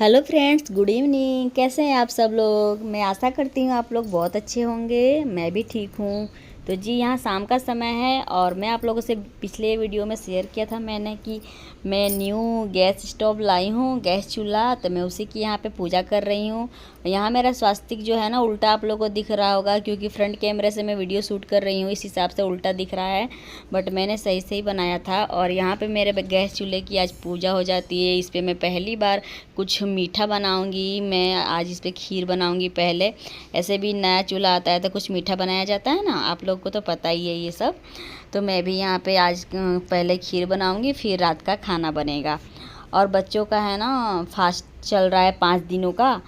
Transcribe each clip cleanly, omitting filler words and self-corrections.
Hello friends, good evening. कैसे हैं आप सब लोग? मैं आशा करती हूँ आप लोग बहुत अच्छे होंगे। मैं भी ठीक हूँ। तो जी, यहाँ शाम का समय है और मैं आप लोगों से पिछले वीडियो में शेयर किया था मैंने कि मैं न्यू गैस स्टोव लाई हूँ, गैस चूल्हा। तो मैं उसी की यहाँ पे पूजा कर रही हूँ। यहाँ मेरा स्वास्तिक जो है ना उल्टा आप लोगों को दिख रहा होगा, क्योंकि फ्रंट कैमरे से मैं वीडियो शूट कर रही हूँ, इस हिसाब से उल्टा दिख रहा है। बट मैंने सही से ही बनाया था। और यहाँ पे मेरे गैस चूल्हे की आज पूजा हो जाती है। इस पर मैं पहली बार कुछ मीठा बनाऊंगी। मैं आज इस पे खीर बनाऊंगी पहले। ऐसे भी नया चूल्हा आता है तो कुछ मीठा बनाया जाता है ना, आप लोग को तो पता ही है ये सब। तो मैं भी यहाँ पे आज पहले खीर बनाऊंगी, फिर रात का खाना बनेगा। और बच्चों का है ना फास्ट चल रहा है 5 दिनों का।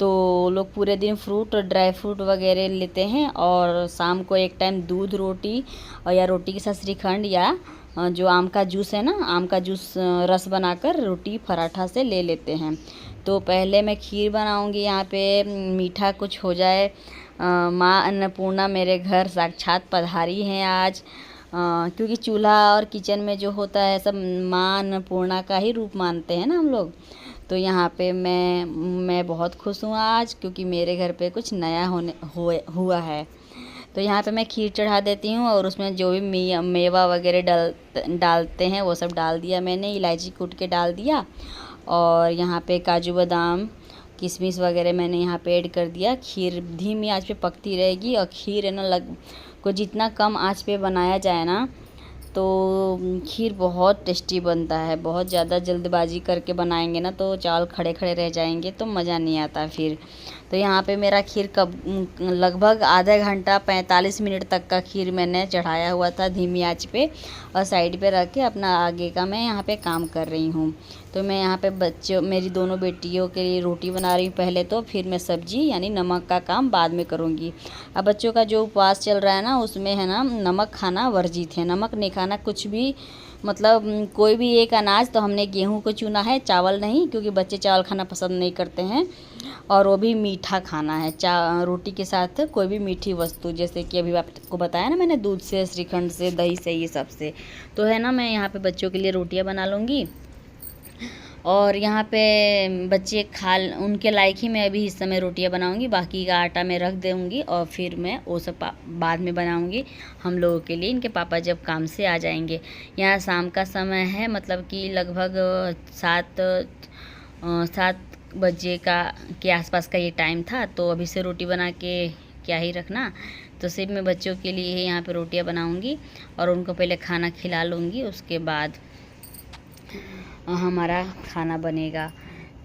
तो लोग पूरे दिन फ्रूट और ड्राई फ्रूट वगैरह लेते हैं और शाम को एक टाइम दूध रोटी और या रोटी के साथ श्रीखंड या जो आम का जूस है ना, आम का जूस रस बनाकर रोटी पराठा से ले लेते हैं। तो पहले मैं खीर बनाऊंगी। यहाँ पे मीठा कुछ हो जाए। माँ अन्नपूर्णा मेरे घर साक्षात पधारी हैं आज। क्योंकि चूल्हा और किचन में जो होता है सब माँ अन्नपूर्णा का ही रूप मानते हैं ना हम लोग। तो यहाँ पे मैं बहुत खुश हूँ आज, क्योंकि मेरे घर पे कुछ नया हुआ है। तो यहाँ पे मैं खीर चढ़ा देती हूँ और उसमें जो भी मेवा वगैरह डालते हैं वो सब डाल दिया मैंने। इलायची कूट के डाल दिया और यहाँ पे काजू बादाम किशमिश वगैरह मैंने यहाँ पे ऐड कर दिया। खीर धीमी आंच पे पकती रहेगी। और खीर है ना को जितना कम आंच पे बनाया जाए ना तो खीर बहुत टेस्टी बनता है। बहुत ज़्यादा जल्दबाजी करके बनाएंगे ना तो चावल खड़े खड़े रह जाएंगे तो मज़ा नहीं आता फिर। तो यहाँ पे मेरा खीर कब लगभग आधा घंटा 45 मिनट तक का खीर मैंने चढ़ाया हुआ था धीमी आंच पे। और साइड पे रख के अपना आगे का मैं यहाँ पे काम कर रही हूँ। तो मैं यहाँ पे बच्चों मेरी दोनों बेटियों के लिए रोटी बना रही हूँ पहले, तो फिर मैं सब्जी यानी नमक का काम बाद में करूँगी। अब बच्चों का जो उपवास चल रहा है ना उसमें है ना नमक खाना वर्जित है। नमक नहीं खाना कुछ भी, मतलब कोई भी एक अनाज। तो हमने गेहूं को चुना है, चावल नहीं, क्योंकि बच्चे चावल खाना पसंद नहीं करते हैं। और वो भी मीठा खाना है। रोटी के साथ कोई भी मीठी वस्तु, जैसे कि अभी आपको बताया ना मैंने, दूध से, श्रीखंड से, दही से, ये सब से। तो है ना मैं यहाँ पे बच्चों के लिए रोटियाँ बना लूँगी। और यहाँ पे बच्चे उनके लायक ही मैं अभी इस समय रोटियाँ बनाऊँगी। बाकी का आटा मैं रख दूँगी और फिर मैं वो सब बाद में बनाऊँगी हम लोगों के लिए, इनके पापा जब काम से आ जाएंगे। यहाँ शाम का समय है, मतलब कि लगभग 7 बजे के आसपास का ये टाइम था। तो अभी से रोटी बना के क्या ही रखना। तो सिर्फ मैं बच्चों के लिए यहाँ पे रोटियाँ बनाऊँगी और उनको पहले खाना खिला लूँगी, उसके बाद हमारा खाना बनेगा।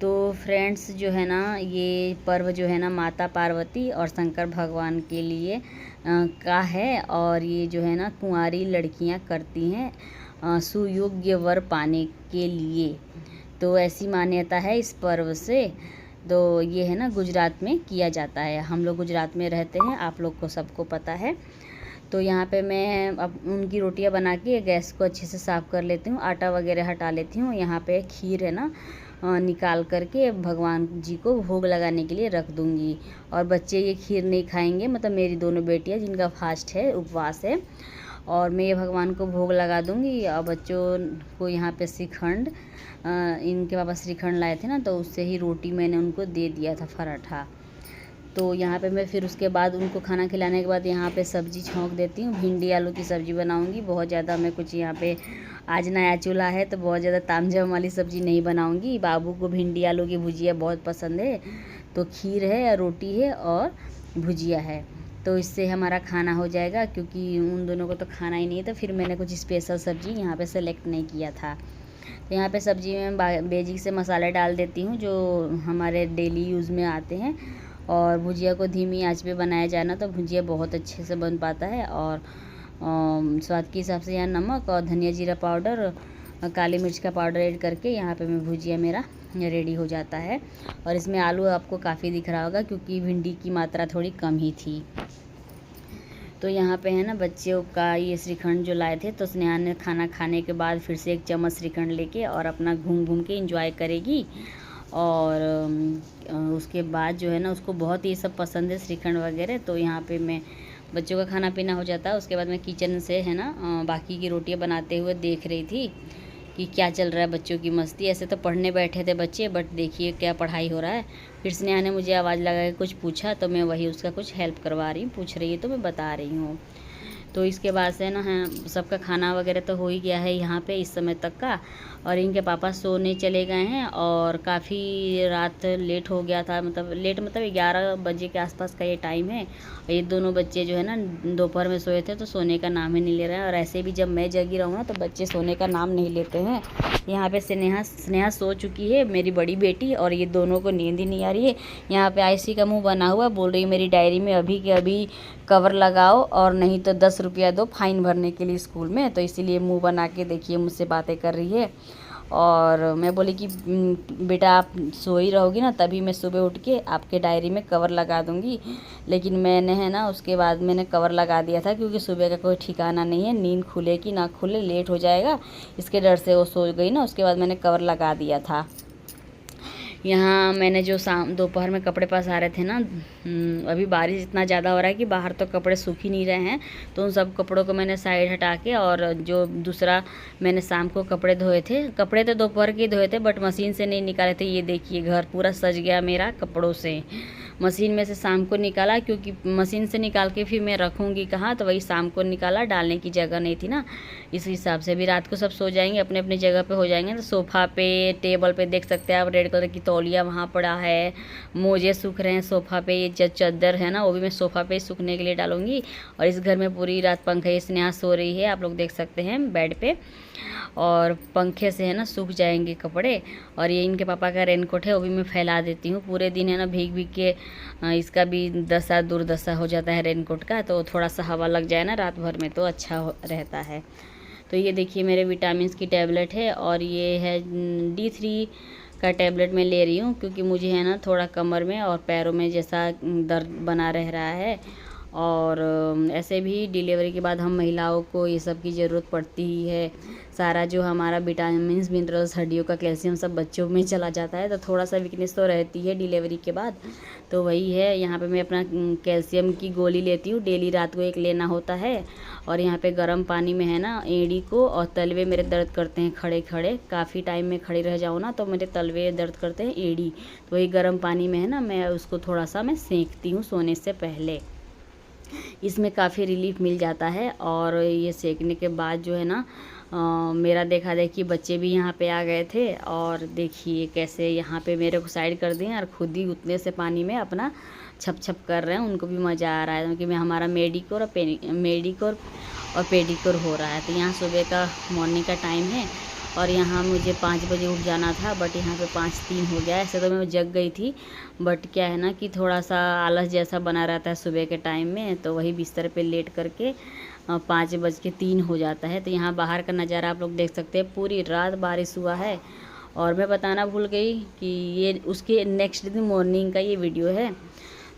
तो फ्रेंड्स जो है ना, ये पर्व जो है ना माता पार्वती और शंकर भगवान के लिए का है। और ये जो है ना कुंवारी लड़कियां करती हैं सुयोग्य वर पाने के लिए। तो ऐसी मान्यता है इस पर्व से। तो ये है ना गुजरात में किया जाता है। हम लोग गुजरात में रहते हैं, आप लोग को सबको पता है। तो यहाँ पे मैं अब उनकी रोटियाँ बना के गैस को अच्छे से साफ़ कर लेती हूँ, आटा वगैरह हटा लेती हूँ। यहाँ पे खीर है ना निकाल करके भगवान जी को भोग लगाने के लिए रख दूँगी। और बच्चे ये खीर नहीं खाएंगे, मतलब मेरी दोनों बेटियाँ जिनका फास्ट है, उपवास है। और मैं ये भगवान को भोग लगा दूँगी। और बच्चों को यहाँ पे श्रीखंड, इनके पापा श्रीखंड लाए थे ना, तो उससे ही रोटी मैंने उनको दे दिया था पराठा। तो यहाँ पे मैं फिर उसके बाद उनको खाना खिलाने के बाद यहाँ पे सब्ज़ी छौंक देती हूँ। भिंडी आलू की सब्ज़ी बनाऊँगी। बहुत ज़्यादा मैं कुछ यहाँ पे आज नया चूल्हा है तो बहुत ज़्यादा तामझाम वाली सब्ज़ी नहीं बनाऊँगी। बाबू को भिंडी आलू की भुजिया बहुत पसंद है। तो खीर है, रोटी है और भुजिया है। तो इससे हमारा खाना हो जाएगा, क्योंकि उन दोनों को तो खाना ही नहीं था। फिर मैंने कुछ स्पेशल सब्ज़ी यहाँ पर सेलेक्ट नहीं किया था। तो यहाँ पे सब्ज़ी में बेसिक से मसाले डाल देती हूँ जो हमारे डेली यूज़ में आते हैं। और भुजिया को धीमी आंच पे बनाया जाए ना तो भुजिया बहुत अच्छे से बन पाता है। और स्वाद के हिसाब से यहाँ नमक और धनिया जीरा पाउडर, काली मिर्च का पाउडर ऐड करके यहाँ पे मैं भुजिया मेरा रेडी हो जाता है। और इसमें आलू आपको काफ़ी दिख रहा होगा, क्योंकि भिंडी की मात्रा थोड़ी कम ही थी। तो यहाँ पे है ना बच्चों का ये श्रीखंड जो लाए थे, तो स्नेहा ने खाना खाने के बाद फिर से एक चम्मच श्रीखंड लेके और अपना घूम घूम के एंजॉय करेगी। और उसके बाद जो है ना उसको बहुत ये सब पसंद है श्रीखंड वगैरह। तो यहाँ पे मैं बच्चों का खाना पीना हो जाता है। उसके बाद मैं किचन से है ना बाकी की रोटियाँ बनाते हुए देख रही थी कि क्या चल रहा है बच्चों की मस्ती। ऐसे तो पढ़ने बैठे थे बच्चे, बट देखिए क्या पढ़ाई हो रहा है। फिर स्नेहा ने मुझे आवाज़ लगा के कुछ पूछा, तो मैं वही उसका कुछ हेल्प करवा रही हूँ। पूछ रही है तो मैं बता रही हूँ। तो इसके बाद से ना हाँ, सबका खाना वगैरह तो हो ही गया है यहाँ पे इस समय तक का। और इनके पापा सोने चले गए हैं और काफ़ी रात लेट हो गया था, मतलब लेट मतलब 11 बजे के आसपास का ये टाइम है। और ये दोनों बच्चे जो है ना दोपहर में सोए थे, तो सोने का नाम ही नहीं ले रहे हैं। और ऐसे भी जब मैं जगी रहूँ ना तो बच्चे सोने का नाम नहीं लेते हैं। यहाँ पे स्नेहा सो चुकी है, मेरी बड़ी बेटी, और ये दोनों को नींद ही नहीं आ रही है। यहाँ पे आयसी का मुंह बना हुआ, बोल रही है मेरी डायरी में अभी के अभी कवर लगाओ और नहीं तो 10 रुपया दो फाइन भरने के लिए स्कूल में। तो इसीलिए मुंह बना के देखिए मुझसे बातें कर रही है। और मैं बोली कि बेटा आप सो ही रहोगी ना, तभी मैं सुबह उठ के आपके डायरी में कवर लगा दूंगी। लेकिन मैंने है ना उसके बाद मैंने कवर लगा दिया था, क्योंकि सुबह का कोई ठिकाना नहीं है, नींद खुले कि ना खुले, लेट हो जाएगा, इसके डर से वो सो गई ना। उसके बाद मैंने कवर लगा दिया था। यहाँ मैंने जो दोपहर में कपड़े पसारे थे ना, अभी बारिश इतना ज़्यादा हो रहा है कि बाहर तो कपड़े सूख ही नहीं रहे हैं। तो उन सब कपड़ों को मैंने साइड हटा के, और जो दूसरा मैंने शाम को कपड़े धोए थे, कपड़े तो दोपहर के धोए थे बट मशीन से नहीं निकाले थे। ये देखिए घर पूरा सज गया मेरा कपड़ों से। मशीन में से शाम को निकाला, क्योंकि मशीन से निकाल के फिर मैं रखूँगी कहाँ, तो वही शाम को निकाला, डालने की जगह नहीं थी ना, इस हिसाब से। भी रात को सब सो जाएंगे, अपने अपनी जगह पे हो जाएंगे। तो सोफ़ा पे टेबल पे देख सकते हैं आप, रेड कलर की तौलिया वहाँ पड़ा है, मोजे सूख रहे हैं सोफ़ा पे। ये चादर है ना वो भी मैं सोफ़ा पे सूखने के लिए डालूंगी। और इस घर में पूरी रात पंखे, स्नेहा सो रही है, आप लोग देख सकते हैं बेड पे, और पंखे से है ना सूख जाएंगे कपड़े। और ये इनके पापा का रेनकोट है, वो भी मैं फैला देती हूँ। पूरे दिन है ना भीग भीग के इसका भी दशा दुर्दशा हो जाता है रेनकोट का, तो थोड़ा सा हवा लग जाए ना रात भर में तो अच्छा रहता है। तो ये देखिए मेरे विटामिन की टैबलेट है, और ये है D3 का टैबलेट मैं ले रही हूँ, क्योंकि मुझे है ना थोड़ा कमर में और पैरों में जैसा दर्द बना रह रहा है। और ऐसे भी डिलीवरी के बाद हम महिलाओं को ये सब की ज़रूरत पड़ती ही है। सारा जो हमारा विटामिन्स मिनरल्स हड्डियों का कैल्शियम सब बच्चों में चला जाता है, तो थोड़ा सा वीकनेस तो रहती है डिलीवरी के बाद। तो वही है, यहाँ पे मैं अपना कैल्शियम की गोली लेती हूँ डेली, रात को एक लेना होता है। और यहाँ पे गर्म पानी में है ना एड़ी को, और तलवे मेरे दर्द करते हैं खड़े खड़े, काफ़ी टाइम में खड़ी रह जाऊँ ना तो मेरे तलवे दर्द करते हैं, एड़ी। तो वही गर्म पानी में है ना मैं उसको थोड़ा सा मैं सेंकती हूँ सोने से पहले, इसमें काफ़ी रिलीफ मिल जाता है। और ये सेकने के बाद जो है ना मेरा देखा देखी बच्चे भी यहाँ पे आ गए थे, और देखिए कैसे यहाँ पे मेरे को साइड कर दिए और खुद ही उतने से पानी में अपना छप छप कर रहे हैं। उनको भी मज़ा आ रहा है, क्योंकि मैं हमारा मेडिकोर और पेडिकोर हो रहा है। तो यहाँ सुबह का मॉर्निंग का टाइम है, और यहाँ मुझे 5 बजे उठ जाना था, बट यहाँ पे 5:03 हो गया। ऐसे तो मैं जग गई थी, बट क्या है ना कि थोड़ा सा आलस जैसा बना रहता है सुबह के टाइम में, तो वही बिस्तर पे लेट करके 5:03 हो जाता है। तो यहाँ बाहर का नज़ारा आप लोग देख सकते हैं, पूरी रात बारिश हुआ है। और मैं बताना भूल गई कि ये उसके नेक्स्ट दिन मॉर्निंग का ये वीडियो है।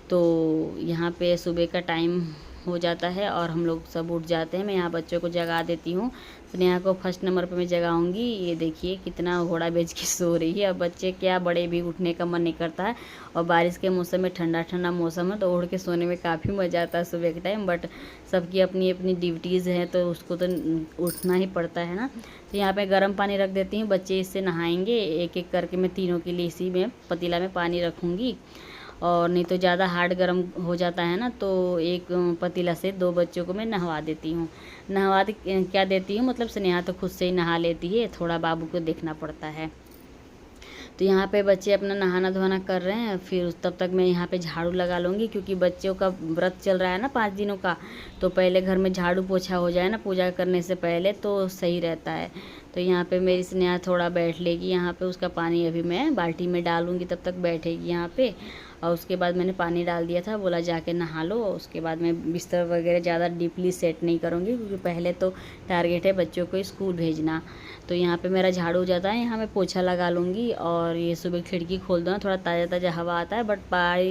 तो यहाँ पे सुबह का टाइम हो जाता है और हम लोग सब उठ जाते हैं। मैं यहाँ बच्चों को जगा देती हूँ। स्नेहा को फर्स्ट नंबर पे मैं जगाऊंगी। ये देखिए कितना घोड़ा बेच के सो रही है। अब बच्चे क्या, बड़े भी उठने का मन नहीं करता है, और बारिश के मौसम में ठंडा ठंडा मौसम है तो ओढ़ के सोने में काफ़ी मज़ा आता है सुबह के टाइम। बट सबकी अपनी अपनी ड्यूटीज़ हैं तो उसको तो उठना ही पड़ता है ना। तो यहाँ पे गर्म पानी रख देती हूँ, बच्चे इससे नहाएंगे एक एक करके। मैं तीनों के लिए इसी में पतीला में पानी रखूँगी, और नहीं तो ज़्यादा हार्ड गर्म हो जाता है ना, तो एक पतीला से 2 बच्चों को मैं नहवा देती हूँ। नहवा क्या देती हूँ, मतलब स्नेहा तो खुद से ही नहा लेती है, थोड़ा बाबू को देखना पड़ता है। तो यहाँ पे बच्चे अपना नहाना धोना कर रहे हैं, फिर तब तक मैं यहाँ पे झाड़ू लगा लूँगी, क्योंकि बच्चों का व्रत चल रहा है ना 5 दिनों का। तो पहले घर में झाड़ू पोछा हो जाए ना पूजा करने से पहले, तो सही रहता है। तो यहाँ पे मेरी स्नेहा थोड़ा बैठ लेगी यहाँ पे, उसका पानी अभी मैं बाल्टी में डालूँगी, तब तक बैठेगी यहाँ पे। और उसके बाद मैंने पानी डाल दिया था, बोला जाके नहा लो। उसके बाद मैं बिस्तर वगैरह ज़्यादा डीपली सेट नहीं करूँगी, क्योंकि पहले तो टारगेट है बच्चों को स्कूल भेजना। तो यहाँ पे मेरा झाड़ू हो जाता है, यहाँ मैं पोछा लगा लूँगी। और ये सुबह खिड़की खोल दो ना, थोड़ा ताज़ा ताज़ा हवा आता है। बट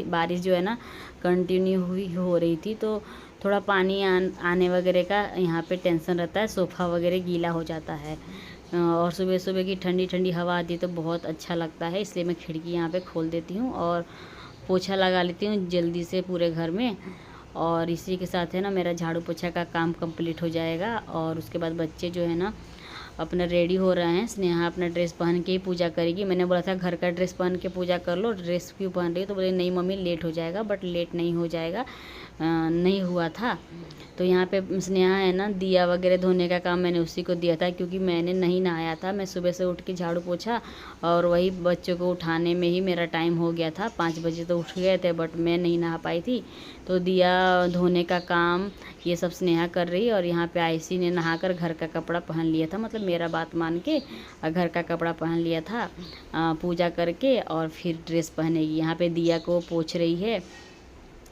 बारिश जो है ना कंटिन्यू हो रही थी, तो थोड़ा पानी आने वगैरह का यहाँ पे टेंशन रहता है, सोफ़ा वगैरह गीला हो जाता है। और सुबह सुबह की ठंडी ठंडी हवा आती है तो बहुत अच्छा लगता है, इसलिए मैं खिड़की यहाँ पे खोल देती हूँ और पोछा लगा लेती हूँ जल्दी से पूरे घर में। और इसी के साथ है ना मेरा झाड़ू पोछा का काम कंप्लीट हो जाएगा। और उसके बाद बच्चे जो है ना अपना रेडी हो रहे हैं। स्नेहा अपना ड्रेस पहन के ही पूजा करेगी। मैंने बोला था घर का ड्रेस पहन के पूजा कर लो, ड्रेस क्यों पहन रही हो? तो बोले नहीं मम्मी लेट हो जाएगा, बट लेट नहीं हो जाएगा, नहीं हुआ था। तो यहाँ पे स्नेहा है ना, दिया वगैरह धोने का काम मैंने उसी को दिया था, क्योंकि मैंने नहीं नहाया था। मैं सुबह से उठ के झाड़ू पोछा और वही बच्चों को उठाने में ही मेरा टाइम हो गया था। 5 बजे तो उठ गए थे, बट मैं नहीं नहा पाई थी। तो दिया धोने का काम ये सब स्नेहा कर रही। और यहाँ पे आयसी ने नहाकर घर का कपड़ा पहन लिया था, मतलब मेरा बात मान के घर का कपड़ा पहन लिया था पूजा करके, और फिर ड्रेस पहनेगी। यहाँ पे दिया को पोछ रही है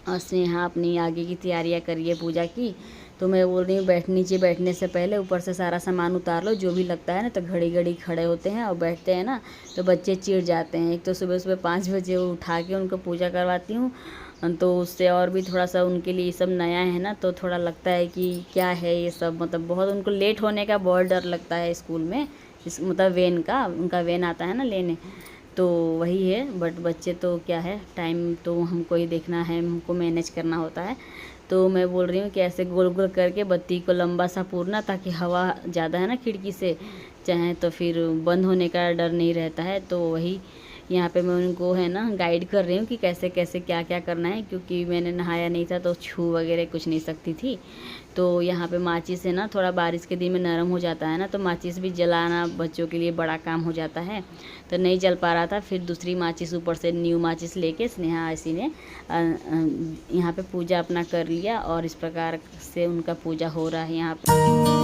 और स्नेहा अपनी आगे की तैयारियां करिए पूजा की। तो मैं बोल रही हूँ नीचे बैठने से पहले ऊपर से सारा सामान उतार लो जो भी लगता है ना। तो घड़ी घड़ी खड़े होते हैं और बैठते हैं ना, तो बच्चे चिढ़ जाते हैं। एक तो सुबह सुबह 5 बजे उठा के उनको पूजा करवाती हूँ, तो उससे और भी थोड़ा सा उनके लिए ये सब नया है ना, तो थोड़ा लगता है कि क्या है ये सब, मतलब बहुत उनको लेट होने का बहुत डर लगता है स्कूल में। मतलब वैन का, उनका वैन आता है ना लेने, तो वही है। बट बच्चे तो क्या है, टाइम तो हमको ही देखना है, हमको मैनेज करना होता है। तो मैं बोल रही हूँ कि ऐसे गोल गोल करके बत्ती को लंबा सा पूरना, ताकि हवा ज़्यादा है ना खिड़की से चाहे तो फिर बंद होने का डर नहीं रहता है। तो वही यहाँ पे मैं उनको है ना गाइड कर रही हूँ कि कैसे कैसे क्या क्या करना है, क्योंकि मैंने नहाया नहीं था तो छू वगैरह कुछ नहीं सकती थी। तो यहाँ पे माचिस है ना, थोड़ा बारिश के दिन में नरम हो जाता है ना, तो माचिस भी जलाना बच्चों के लिए बड़ा काम हो जाता है। तो नहीं जल पा रहा था, फिर दूसरी माचिस ऊपर से न्यू माचिस लेके स्नेहा इसी ने यहाँ पे पूजा अपना कर लिया। और इस प्रकार से उनका पूजा हो रहा है यहाँ पे।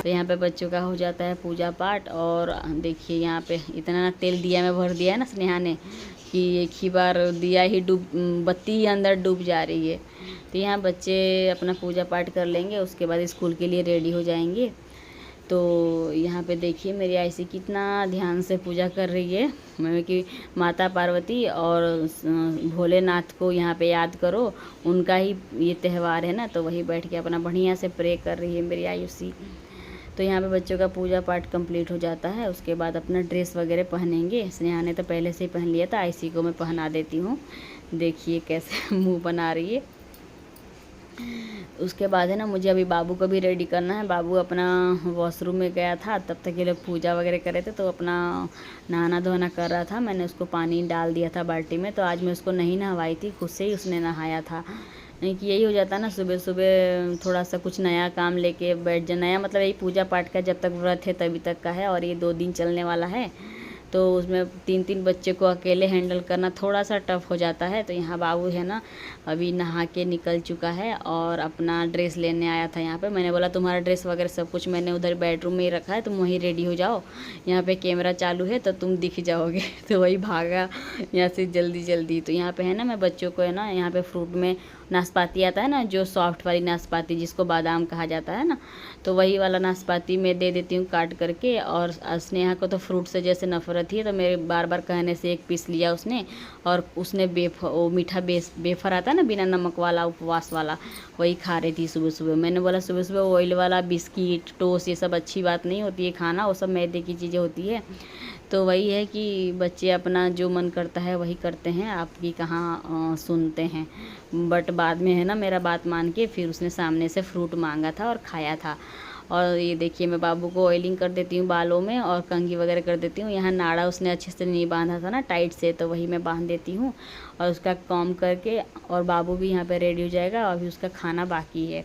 यहाँ पे बच्चों का हो जाता है पूजा पाठ। और देखिए यहाँ पे इतना तेल दिया में भर दिया है ना स्नेहा ने, कि एक ही बार दिया ही बत्ती ही अंदर डूब जा रही है। तो यहाँ बच्चे अपना पूजा पाठ कर लेंगे, उसके बाद स्कूल के लिए रेडी हो जाएंगे। तो यहाँ पे देखिए मेरी आयसी कितना ध्यान से पूजा कर रही है। मैं कि माता पार्वती और भोलेनाथ को यहाँ पे याद करो, उनका ही ये त्यौहार है ना, तो वही बैठ के अपना बढ़िया से प्रे कर रही है मेरी आयुषी। तो यहाँ पे बच्चों का पूजा पाठ कंप्लीट हो जाता है। उसके बाद अपना ड्रेस वगैरह पहनेंगे। स्नेहा ने तो पहले से ही पहन लिया था, आयसी को मैं पहना देती हूँ। देखिए कैसे मुंह बना रही है। उसके बाद है ना, मुझे अभी बाबू को भी रेडी करना है। बाबू अपना वॉशरूम में गया था, तब तक ये लोग पूजा वगैरह कर रहे थे, तो अपना नहाना धोना कर रहा था। मैंने उसको पानी डाल दिया था बाल्टी में, तो आज मैं उसको नहीं नहवाई थी, खुद से ही उसने नहाया था। नहीं कि यही हो जाता है ना, सुबह सुबह थोड़ा सा कुछ नया काम लेके बैठ जाना। नया मतलब यही पूजा पाठ का जब तक व्रत है तभी तक का है, और ये 2 दिन चलने वाला है, तो उसमें 3-3 बच्चे को अकेले हैंडल करना थोड़ा सा टफ हो जाता है। तो यहाँ बाबू है ना अभी नहा के निकल चुका है और अपना ड्रेस लेने आया था। यहाँ पे मैंने बोला तुम्हारा ड्रेस वगैरह सब कुछ मैंने उधर बेडरूम में ही रखा है, तुम वहीं रेडी हो जाओ, यहाँ पे कैमरा चालू है तो तुम दिख जाओगे। तो वही भागा यहाँ से जल्दी जल्दी। तो यहाँ पे है ना, मैं बच्चों को है ना यहाँ पे फ्रूट में नाशपाती आता है ना, जो सॉफ्ट वाली नाशपाती जिसको बादाम कहा जाता है ना, तो वही वाला नाशपाती मैं दे देती हूँ काट करके। और स्नेहा को तो फ्रूट से जैसे नफरत ही है, तो मेरे बार बार कहने से एक पीस लिया उसने, और उसने वो मीठा बेफर आता है ना बिना नमक वाला उपवास वाला, वही खा रही थी सुबह सुबह। मैंने बोला सुबह सुबह ऑयल वाला बिस्किट टोस्ट ये सब अच्छी बात नहीं होती है खाना, वो सब मैदे की चीज़ें होती है। तो वही है कि बच्चे अपना जो मन करता है वही करते हैं, आपकी कहाँ सुनते हैं। बट बाद में है ना मेरा बात मान के फिर उसने सामने से फ्रूट मांगा था और खाया था। और ये देखिए मैं बाबू को ऑयलिंग कर देती हूँ बालों में, और कंघी वगैरह कर देती हूँ। यहाँ नाड़ा उसने अच्छे से नहीं बांधा था ना टाइट से, तो वही मैं बांध देती हूँ और उसका कॉम करके। और बाबू भी यहाँ पे रेडी हो जाएगा, अभी उसका खाना बाकी है।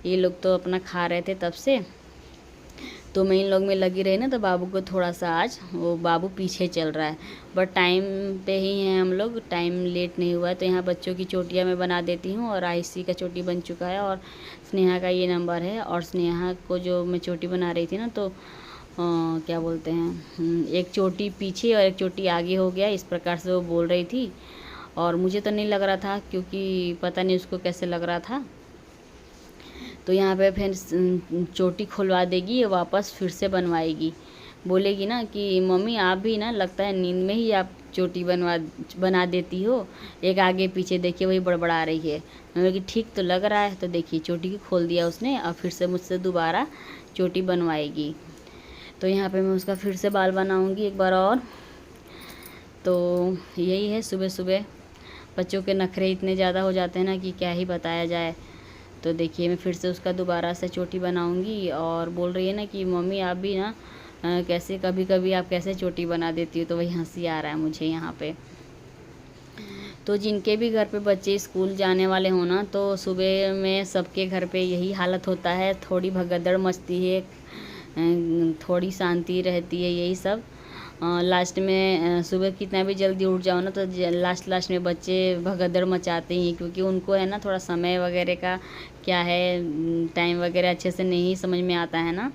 ये लोग तो अपना खा रहे थे तब से, तो मैं इन लोग में लगी रही ना, तो बाबू को थोड़ा सा आज वो बाबू पीछे चल रहा है। बट टाइम पे ही हैं हम लोग, टाइम लेट नहीं हुआ है। तो यहाँ बच्चों की चोटियाँ मैं बना देती हूँ, और आयसी का चोटी बन चुका है और स्नेहा का ये नंबर है। और स्नेहा को जो मैं चोटी बना रही थी ना, तो क्या बोलते हैं, एक चोटी पीछे और एक चोटी आगे हो गया, इस प्रकार से वो बोल रही थी। और मुझे तो नहीं लग रहा था, क्योंकि पता नहीं उसको कैसे लग रहा था। तो यहाँ पे फिर चोटी खुलवा देगी, वापस फिर से बनवाएगी। बोलेगी ना कि मम्मी आप भी ना लगता है नींद में ही आप चोटी बना देती हो, एक आगे पीछे देखिए वही बड़बड़ा रही है। मैंने कि ठीक तो लग रहा है। तो देखिए चोटी की खोल दिया उसने, और फिर से मुझसे दोबारा चोटी बनवाएगी। तो यहाँ पे मैं उसका फिर से बाल बनाऊँगी एक बार और। तो यही है, सुबह सुबह बच्चों के नखरे इतने ज़्यादा हो जाते हैं ना कि क्या ही बताया जाए। तो देखिए मैं फिर से उसका दोबारा से चोटी बनाऊँगी। और बोल रही है ना कि मम्मी आप भी ना कैसे कभी कभी आप कैसे चोटी बना देती हो, तो वही हंसी आ रहा है मुझे यहाँ पे। तो जिनके भी घर पे बच्चे स्कूल जाने वाले हो ना, तो सुबह में सबके घर पे यही हालत होता है, थोड़ी भगदड़ मचती है, थोड़ी शांति रहती है, यही सब। लास्ट में सुबह कितना भी जल्दी उठ जाओ ना, तो लास्ट में बच्चे भगदड़ मचाते ही हैं, क्योंकि उनको है ना थोड़ा समय वगैरह का क्या है, टाइम वगैरह अच्छे से नहीं समझ में आता है ना।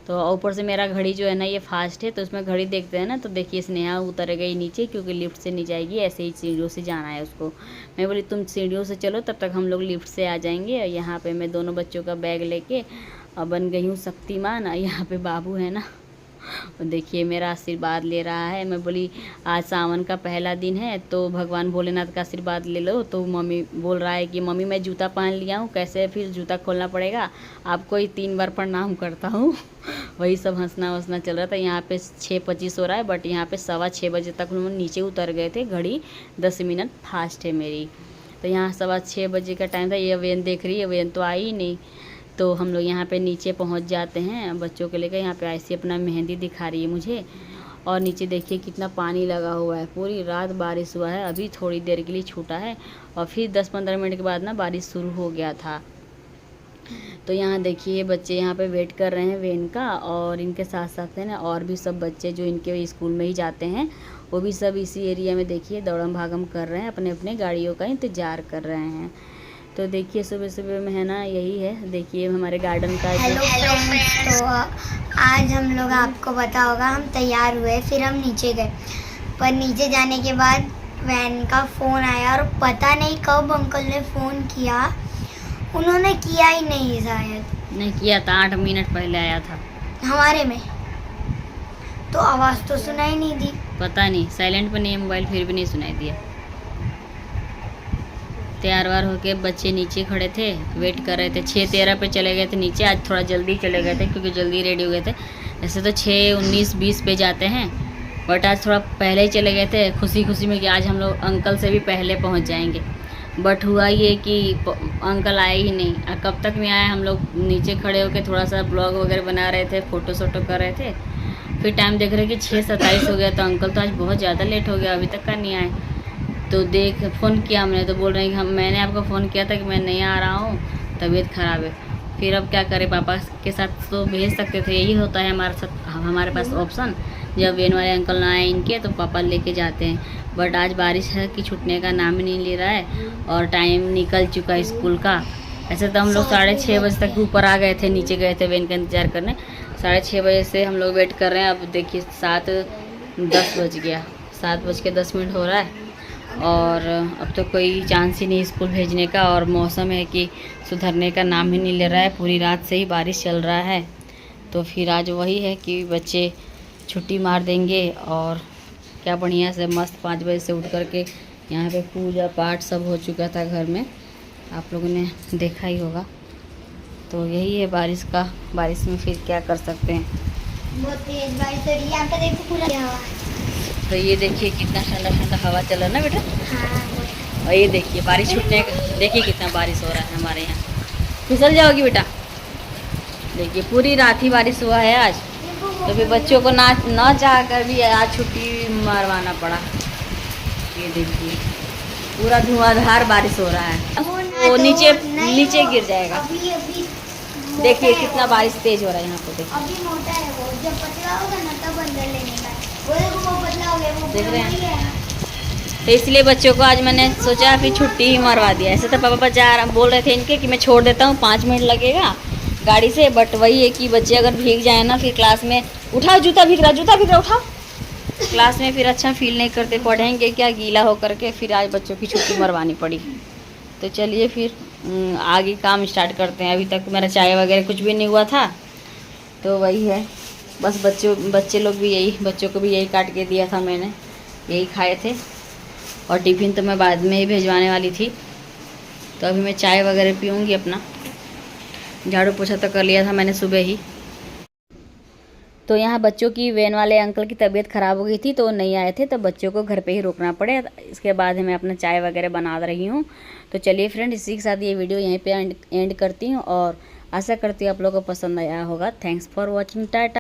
तो ऊपर से मेरा घड़ी जो है ना ये फास्ट है, तो उसमें घड़ी देखते हैं ना, तो देखिए स्नेहा उतर गई नीचे, क्योंकि लिफ्ट से नहीं जाएगी, ऐसे ही सीढ़ियों से जाना है उसको। मैं बोली तुम सीढ़ियों से चलो, तब तक हम लोग लिफ्ट से आ जाएंगे। और यहाँ पे मैं दोनों बच्चों का बैग लेके बन गई हूँ शक्तिमान। यहाँ पे बाबू है ना, देखिए मेरा आशीर्वाद ले रहा है। मैं बोली आज सावन का पहला दिन है, तो भगवान भोलेनाथ का आशीर्वाद ले लो। तो मम्मी बोल रहा है कि मम्मी मैं जूता पहन लिया हूँ, कैसे फिर जूता खोलना पड़ेगा, आपको ही 3 बार प्रणाम करता हूँ। वही सब हंसना वसना चल रहा था। यहाँ पे 6:25 हो रहा है, बट यहाँ पे 6:15 बजे तक हम नीचे उतर गए थे। घड़ी 10 मिनट फास्ट है मेरी। तो यहाँ 6:15 बजे का टाइम था। ये वेन देख रही है, वेन तो आई ही नहीं। तो हम लोग यहाँ पे नीचे पहुँच जाते हैं बच्चों को लेकर। यहाँ पे ऐसी अपना मेहंदी दिखा रही है मुझे। और नीचे देखिए कितना पानी लगा हुआ है, पूरी रात बारिश हुआ है, अभी थोड़ी देर के लिए छूटा है और फिर 10-15 मिनट के बाद ना बारिश शुरू हो गया था। तो यहाँ देखिए बच्चे यहाँ पे वेट कर रहे हैं वेन का, और इनके साथ साथ है ना और भी सब बच्चे जो इनके स्कूल में ही जाते हैं, वो भी सब इसी एरिया में देखिए दौड़म भागम कर रहे हैं, अपने अपने गाड़ियों का इंतज़ार कर रहे हैं। तो देखिए सुबह सुबह में है ना यही है, देखिए हमारे गार्डन का। हेलो फ्रेंड्स, तो आज हम लोग आपको पता होगा हम तैयार हुए, फिर हम नीचे गए। पर नीचे जाने के बाद वैन का फ़ोन आया और पता नहीं कब अंकल ने फ़ोन किया, उन्होंने किया ही नहीं, शायद नहीं किया था, 8 मिनट पहले आया था हमारे में, तो आवाज़ तो सुनाई नहीं दी। पता नहीं, साइलेंट पे नहीं मोबाइल, फिर भी नहीं सुनाई दिया। तैयार वार होके बच्चे नीचे खड़े थे, वेट कर रहे थे। 6:13 पे चले गए थे नीचे, आज थोड़ा जल्दी चले गए थे क्योंकि जल्दी रेडी हो गए थे। ऐसे तो 6:19-20 पे जाते हैं, बट आज थोड़ा पहले ही चले गए थे, खुशी खुशी में कि आज हम लोग अंकल से भी पहले पहुंच जाएंगे। बट हुआ ये कि अंकल आए ही नहीं। कब तक नहीं आए, हम लोग नीचे खड़े होकर थोड़ा सा ब्लॉग वगैरह बना रहे थे, फ़ोटो शोटो कर रहे थे। फिर टाइम देख रहे कि 6:27 हो गया, तो अंकल तो आज बहुत ज़्यादा लेट हो गया, अभी तक का नहीं आए। तो फ़ोन किया हमने, तो बोल रहे हैं कि मैंने आपको फ़ोन किया था कि मैं नहीं आ रहा हूँ, तबीयत ख़राब है। फिर अब क्या करें, पापा के साथ तो भेज सकते थे, यही होता है हमारे साथ, हमारे पास ऑप्शन। जब वेन वाले अंकल ना आए इनके, तो पापा लेके जाते हैं। बट आज बारिश है कि छूटने का नाम ही नहीं ले रहा है, और टाइम निकल चुका है स्कूल का। ऐसे तो हम लोग 6:30 बजे तक ऊपर आ गए थे, नीचे गए थे वेन का इंतज़ार करने। 6:30 बजे से हम लोग वेट कर रहे हैं। अब देखिए 7:10 बज गया, 7:10 हो रहा है, और अब तो कोई चांस ही नहीं स्कूल भेजने का। और मौसम है कि सुधरने का नाम ही नहीं ले रहा है, पूरी रात से ही बारिश चल रहा है। तो फिर आज वही है कि बच्चे छुट्टी मार देंगे, और क्या बढ़िया से मस्त 5 बजे से उठ करके यहाँ पे पूजा पाठ सब हो चुका था घर में, आप लोगों ने देखा ही होगा। तो यही है बारिश का, बारिश में फिर क्या कर सकते हैं। बहुत तेज बारिश हो रही है, यहाँ पे देखो पूरा हवा। तो ये देखिए कितना ठंडा ठंडा हवा चल रहा है ना बेटा। हाँ, और ये देखिए बारिश छूटने का, देखिए कितना बारिश हो रहा है हमारे यहाँ। फिसल जाओगी बेटा। देखिए पूरी रात ही बारिश हुआ है आज, तो फिर बच्चों को ना चाह कर भी आज छुट्टी मारवाना पड़ा। ये देखिए पूरा धुआंधार बारिश हो रहा है, वो नीचे गिर जाएगा। अभी देखिए कितना बारिश तेज हो रहा है यहाँ पे, देखिए अभी मोटा है वो, जब पतला होगा ना तब अंदर लेने का। वो देखो वो पतला हो गया, वो देख रहे हैं। है। तो इसलिए बच्चों को आज मैंने सोचा फिर छुट्टी ही मरवा दिया। ऐसे तो पापा बोल रहे थे इनके कि मैं छोड़ देता हूँ, 5 मिनट लगेगा गाड़ी से, बट वही है कि बच्चे अगर भीग जाए ना, फिर क्लास में उठाओ, जूता भीग रहा उठाओ, क्लास में फिर अच्छा फील नहीं करते, पढ़ेंगे क्या गीला हो करके। फिर आज बच्चों की छुट्टी मरवानी पड़ी। तो चलिए फिर आगे काम स्टार्ट करते हैं। अभी तक मेरा चाय वगैरह कुछ भी नहीं हुआ था, तो वही है बस। बच्चे लोग भी यही, बच्चों को भी यही काट के दिया था मैंने, यही खाए थे। और टिफ़िन तो मैं बाद में ही भिजवाने वाली थी। तो अभी मैं चाय वगैरह पीऊँगी अपना। झाड़ू पोछा तो कर लिया था मैंने सुबह ही। तो यहाँ बच्चों की वैन वाले अंकल की तबीयत ख़राब हो गई थी तो नहीं आए थे, तो बच्चों को घर पे ही रोकना पड़े। इसके बाद मैं अपना चाय वगैरह बना रही हूँ। तो चलिए फ्रेंड, इसी के साथ ये वीडियो यहीं पे एंड करती हूँ और आशा करती हूँ आप लोगों को पसंद आया होगा। Thanks for watching, Tata.